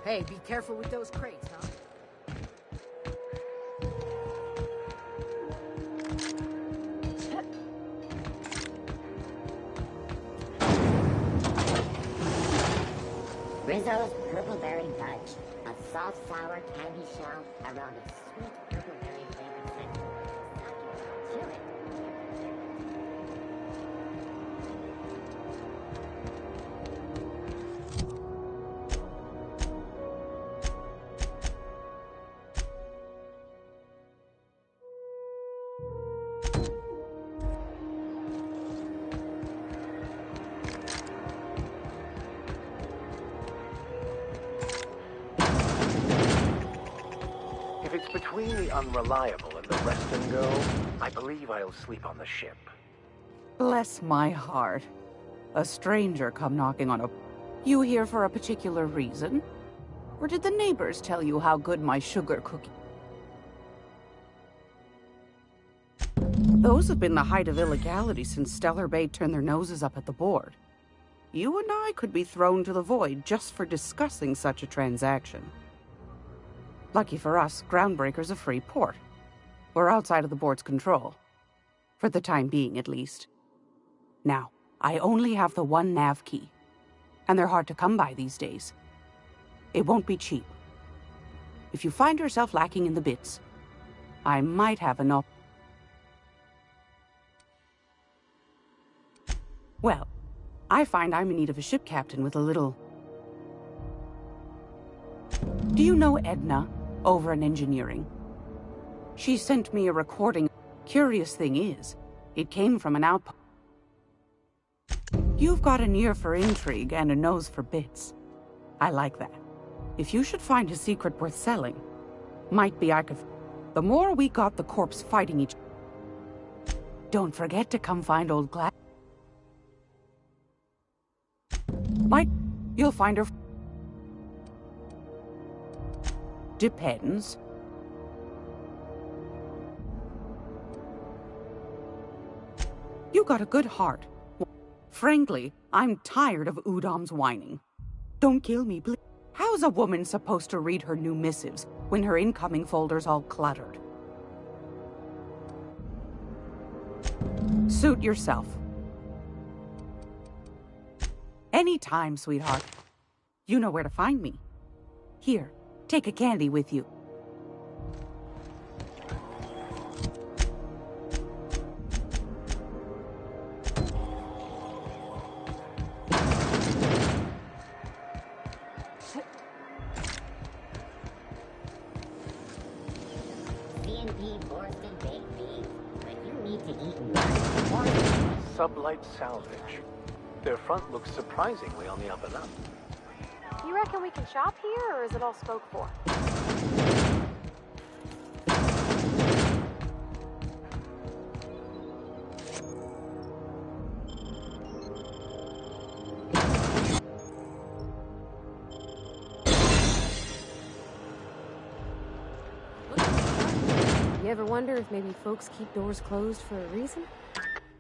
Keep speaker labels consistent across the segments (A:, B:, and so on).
A: Hey, be careful with those crates, huh?
B: Rizzo's Purple-Berry Fudge. A soft, sour candy shell around a sweet purple-berry flavored center. Chew it.
C: If it's between the Unreliable and the Rest and Go, I believe I'll sleep on the ship.
D: Bless my heart. A stranger come knocking on a... You here for a particular reason? Or did the neighbors tell you how good my sugar cookie... Those have been the height of illegality since Stellar Bay turned their noses up at the board. You and I could be thrown to the void just for discussing such a transaction. Lucky for us, Groundbreaker's a free port. We're outside of the board's control. For the time being, at least. Now, I only have the one nav key. And they're hard to come by these days. It won't be cheap. If you find yourself lacking in the bits, I might have enough. Well, I find I'm in need of a ship captain with a little... Do you know Edna, over in engineering? She sent me a recording. Curious thing is, it came from an outpost. You've got an ear for intrigue and a nose for bits. I like that. If you should find a secret worth selling, might be I could... The more we got the corpse fighting each... Don't forget to come find old Glad. Might... You'll find her... Depends. You got a good heart. Frankly, I'm tired of Udom's whining. Don't kill me, please. How's a woman supposed to read her new missives when her incoming folder's all cluttered? Suit yourself. Anytime, sweetheart. You know where to find me. Here, take a candy with you.
C: Sublight Salvage. Their front looks surprisingly on the up and up.
E: You reckon we can shop here, or is it all spoke for? You ever wonder if maybe folks keep doors closed for a reason?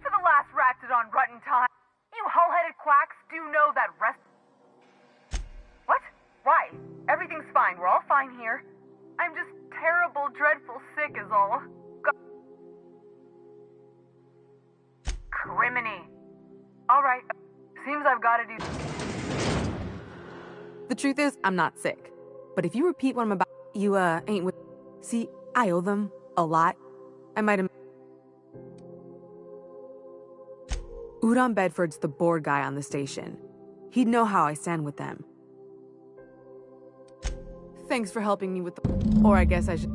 F: For the last ratted on rotten time, you hull-headed quacks do know that rest... What? Why? Everything's fine. We're all fine here. I'm just terrible, dreadful sick is all. Criminy. Alright. Seems I've gotta do...
G: The truth is, I'm not sick. But if you repeat what I'm about, you, ain't with... See, I owe them a lot. I might have... Udon Bedford's the board guy on the station. He'd know how I stand with them. Thanks for helping me with the... Or I guess I should...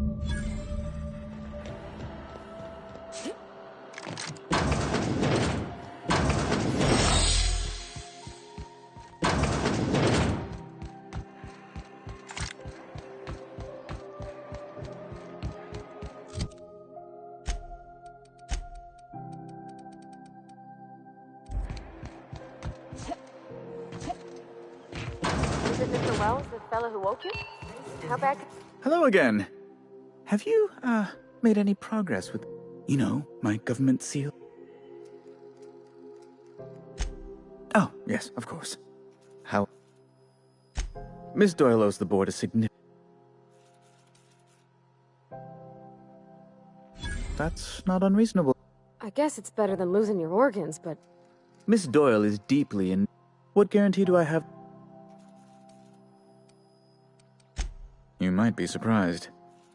E: Is it Mr. Wells, the fellow who woke you? How bad?
H: Hello again. Have you, made any progress with, you know, my government seal? Oh, yes, of course. How? Miss Doyle owes the board a significant... That's not unreasonable.
E: I guess it's better than losing your organs, but
H: Miss Doyle is deeply in... What guarantee do I have? You might be surprised.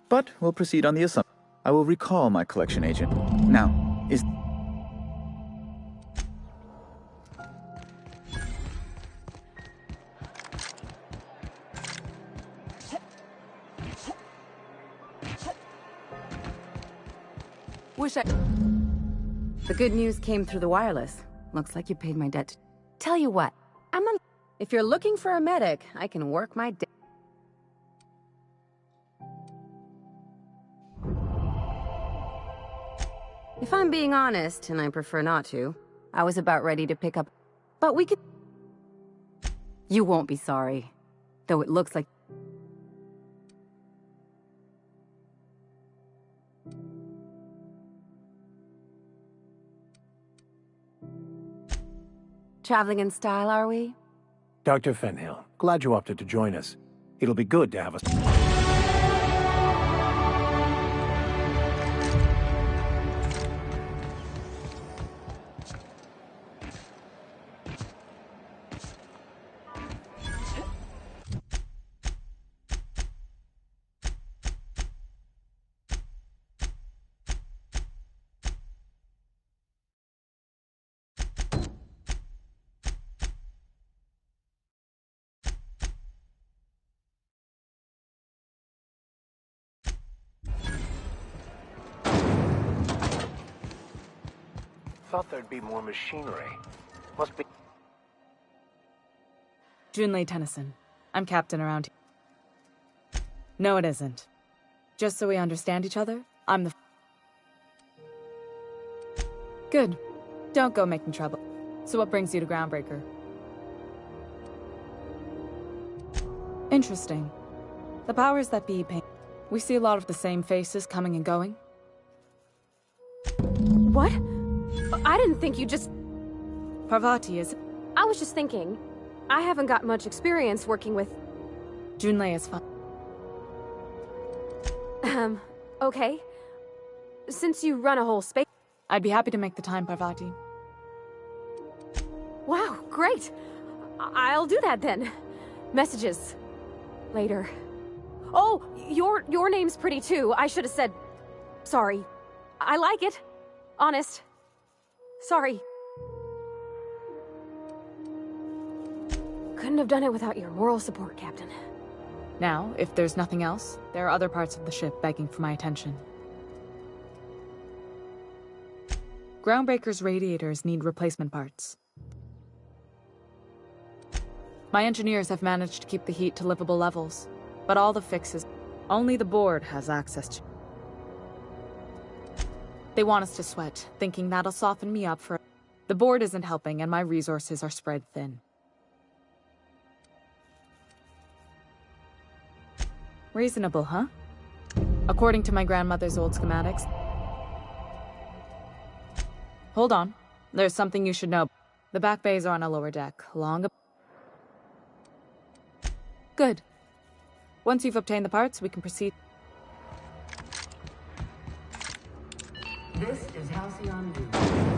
H: But we'll proceed on the assumption. I will recall my collection agent. Now, is...
G: The good news came through the wireless. Looks like you paid my debt. Tell you what, if you're looking for a medic, I can work my debt. If I'm being honest, and I prefer not to, I was about ready to pick up... But we could... You won't be sorry. Though it looks like... Traveling in style, are we?
C: Dr. Fenhill, glad you opted to join us. It'll be good to have us. Thought there'd be more machinery. Must be...
I: Junlei Tennyson. I'm captain around here. No, it isn't. Just so we understand each other, I'm the... Good. Don't go making trouble. So what brings you to Groundbreaker? Interesting. The powers that be paint. We see a lot of the same faces coming and going.
E: what? I didn't think you just...
I: Parvati is...
E: I was just thinking, I haven't got much experience working with...
I: Junlei is fun.
E: Okay. Since you run a whole space...
I: I'd be happy to make the time, Parvati.
E: Wow, great! I'll do that then. Messages. Later. Oh, your name's pretty too. I should have said... Sorry. I like it. Honest. Sorry. Couldn't have done it without your moral support, Captain.
I: Now, if there's nothing else, there are other parts of the ship begging for my attention. Groundbreaker's radiators need replacement parts. My engineers have managed to keep the heat to livable levels, but all the fixes, only the board has access to. They want us to sweat, thinking that'll soften me up for... The board isn't helping and my resources are spread thin. Reasonable, huh? According to my grandmother's old schematics. Hold on. There's something you should know. The back bays are on a lower deck, Good. Once you've obtained the parts, we can proceed.
D: This is Halcyon View.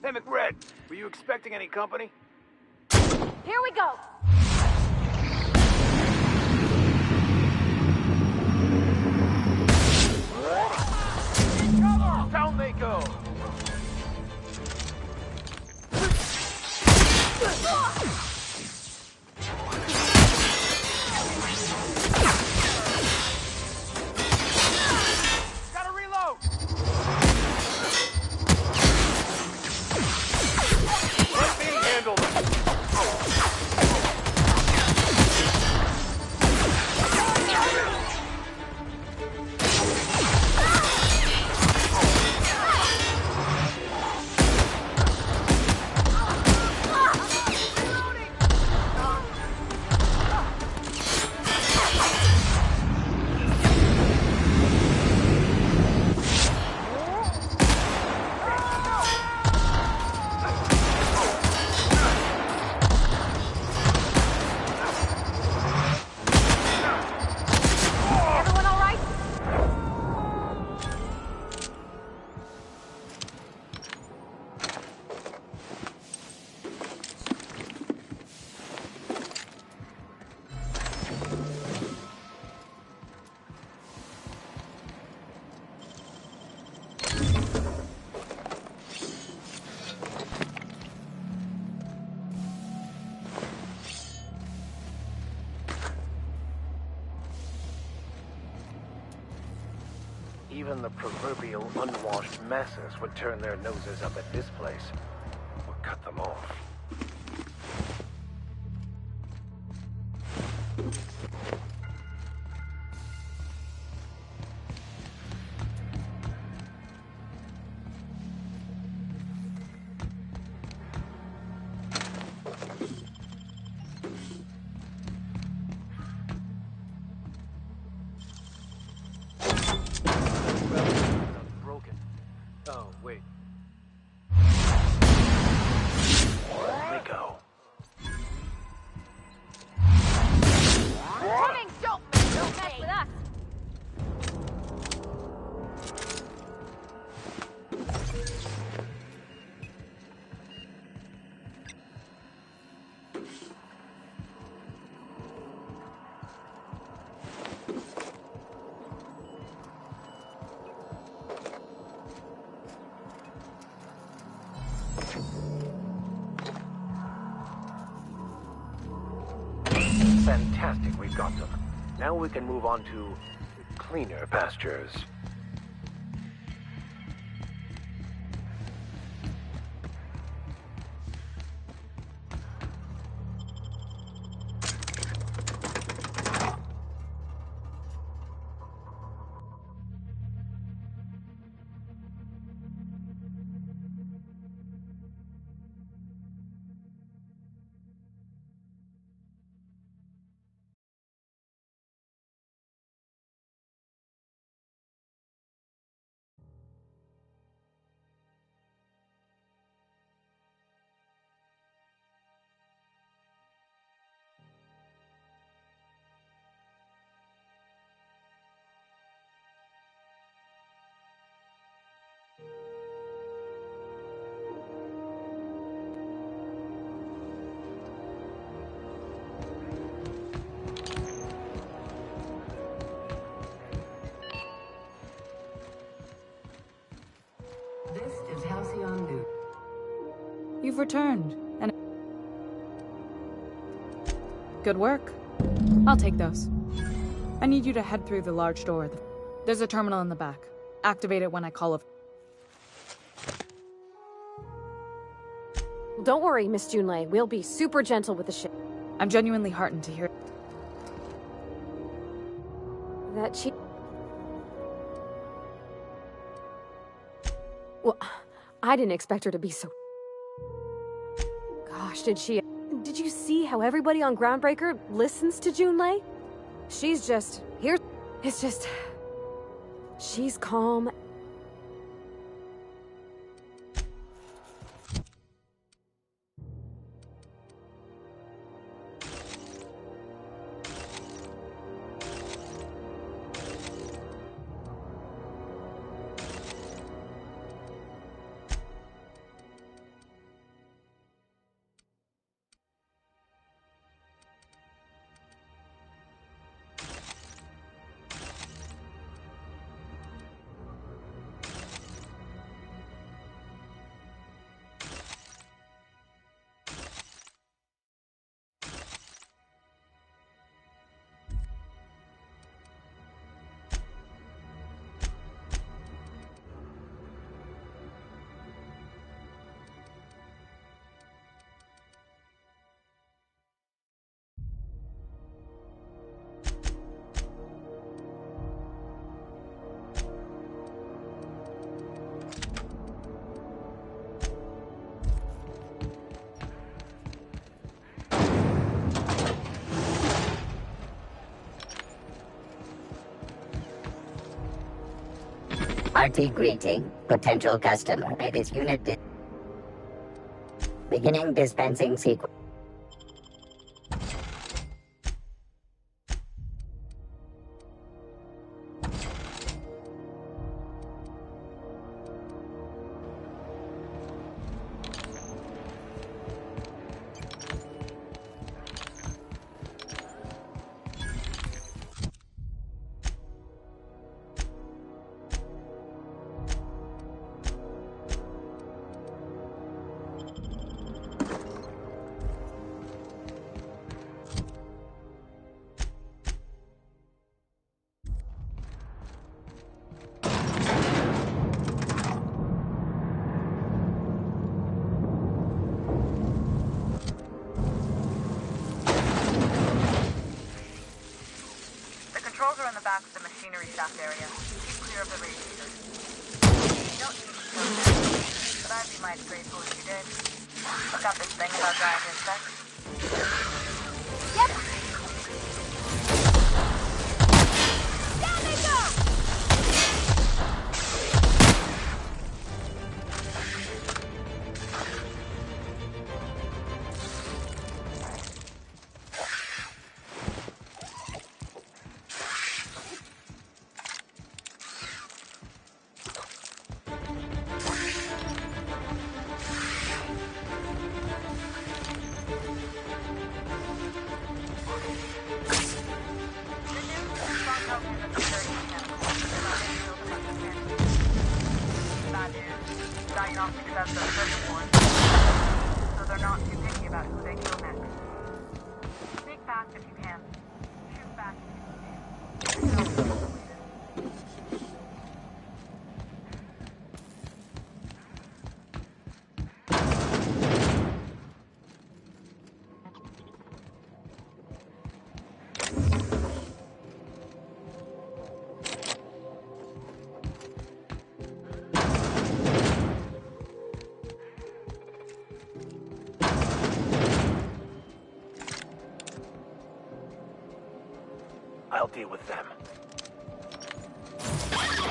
C: Hey, McRed, were you expecting any company?
E: Here we go!
C: Cover! Down they go! Gotta reload! Let me handle them!
E: Everyone all right?
C: Even the proverbial unwashed masses would turn their noses up at this place, or cut them off. Broken. Oh, wait. Let me go.
E: Coming! Don't mess with us!
C: Fantastic, we've got them. Now we can move on to cleaner pastures.
J: This is Halcyon News.
I: You've returned, and good work. I'll take those. I need you to head through the large door. There's a terminal in the back. Activate it when I call it.
E: Don't worry, Miss Junlei. We'll be super gentle with the ship.
I: I'm genuinely heartened to hear
E: That she... Well, I didn't expect her to be so... Gosh, did she... Did you see how everybody on Groundbreaker listens to Junlei? She's just... Here... It's just... She's calm.
B: Party greeting. Potential customer. Latest unit. Beginning dispensing sequence.
F: Back to the machinery shaft area. Keep clear of the radiators. You don't need to kill them, but I'd be mighty grateful if you did. Look up this thing about giant insects. Yep! Down they go! Diagnostics says they're certain ones, so they're not too picky about who they kill next. Sneak fast if you can. Shoot fast if you can.
C: I'll deal with them.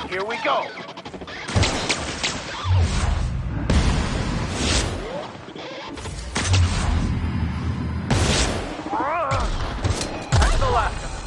C: Here we go! That's the last of them.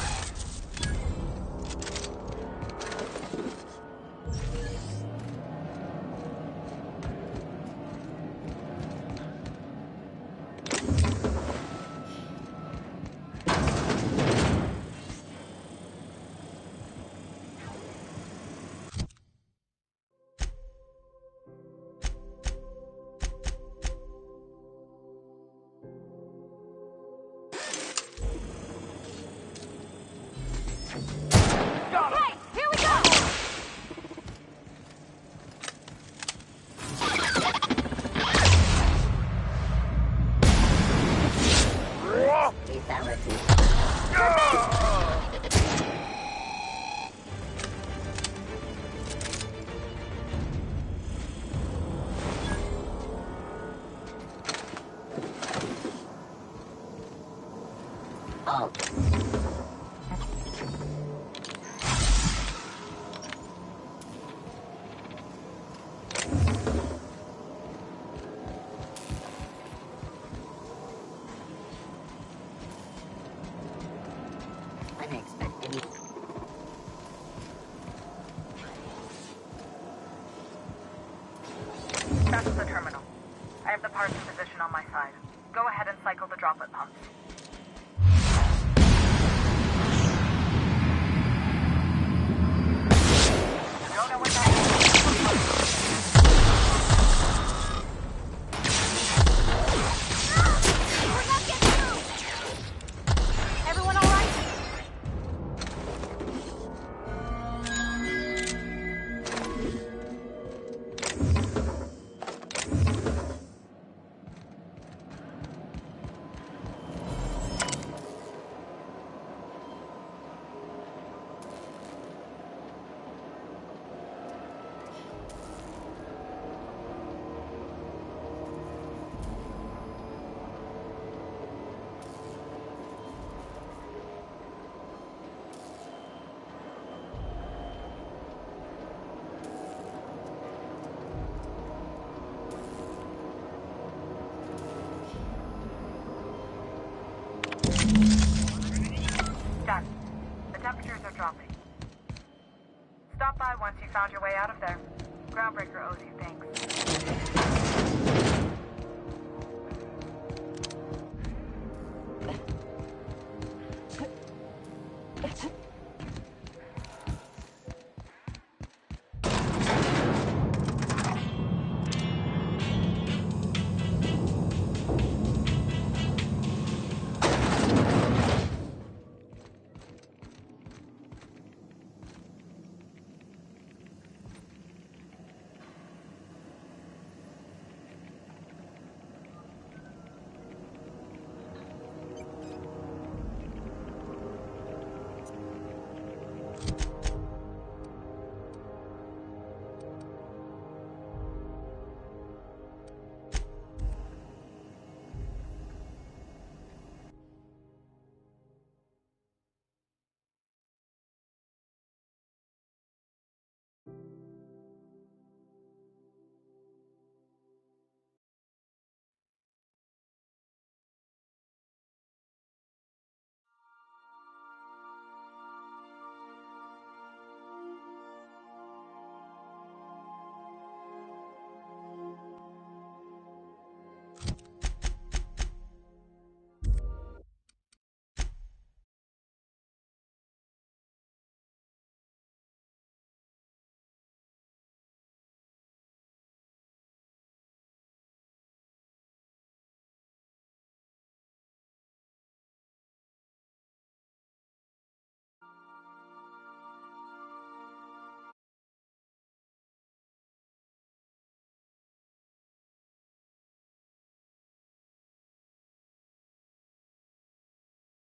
C: That's the terminal. I have the parts in position on my side. Go ahead and cycle the droplet pumps. Don't know what that is. We're not getting through! Everyone all right?
F: found your way out of there. Groundbreaker owes you thanks.